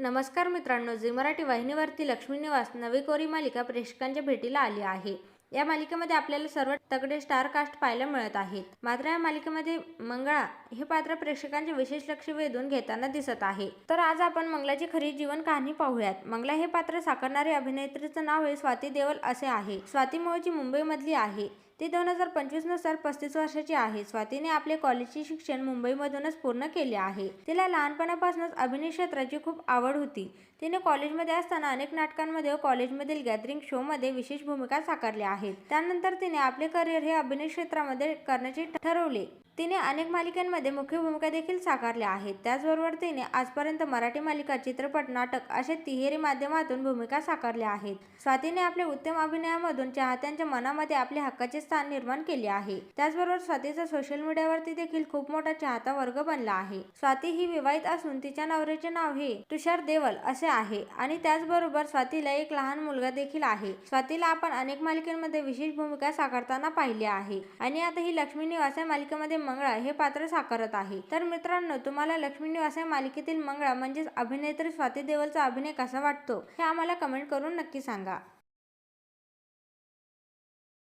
नमस्कार मित्रांनो, झी मराठी वाहिनीवरती लक्ष्मी निवास नवी कोरी मालिका प्रेक्षकांच्या भेटीला आली आहे। या मालिकेमध्ये आपल्याला सर्व तगडे स्टार कास्ट पाहायला मिळत आहेत। मात्र या मालिकेमध्ये मंगळा हे पात्र प्रेक्षकांचे विशेष लक्ष वेधून घेताना दिसत आहे। तर आज आपण मंगलाची खरी जीवन कहाणी पाहूयात। मंगला हे पात्र साकारणारी अभिनेत्रीचं नाव हे स्वाती देवल असे आहे। स्वाती मूळची मुंबईमधली आहे। ती 2025 नुसार 35 वर्षाची आहे। स्वातीने आपले कॉलेजचे शिक्षण मुंबईमधूनच पूर्ण केले आहे। तिला लहानपणापासूनच अभिनय क्षेत्राची खूप आवड होती। तिने कॉलेजमध्ये असताना अनेक नाटकांमध्ये व कॉलेजमधील गॅदरिंग शो मध्ये विशेष भूमिका साकारल्या आहेत। त्यानंतर तिने आपले करिअर हे अभिनय क्षेत्रामध्ये करण्याचे ठरवले। तिने अनेक मालिकांमध्ये मुख्य भूमिका देखील साकारल्या आहेत। त्याचबरोबर तिने आजपर्यंत मराठी मालिका, चित्रपट, नाटक अशा तिहेरी माध्यमातून भूमिका साकारल्या आहेत। स्वातीने आपल्या उत्तम अभिनयामधून चाहत्यांच्या मनामध्ये आपले हक्काचे स्थान निर्माण केले आहे। त्याचबरोबर स्वातीचा सोशल मीडियावरती देखील खूप मोठा चाहता वर्ग बनला आहे। स्वाती ही विवाहित असून तिच्या नवऱ्याचे नाव हे तुषार देवल असे आहे आणि त्याचबरोबर स्वातीला एक लहान मुलगा देखील आहे। स्वातीला आपण अनेक मालिकांमध्ये विशेष भूमिका साकारताना पाहिले आहे आणि आता ही लक्ष्मी निवास या मालिकेमध्ये मंगळा हे पात्र साकारत आहे। तर मित्रांनो, तुम्हाला लक्ष्मी निवास या मालिकेतील मंगळा म्हणजेच अभिनेत्री स्वाती देवलचा अभिनय कसा वाटतो हे आम्हाला कमेंट करून नक्की सांगा।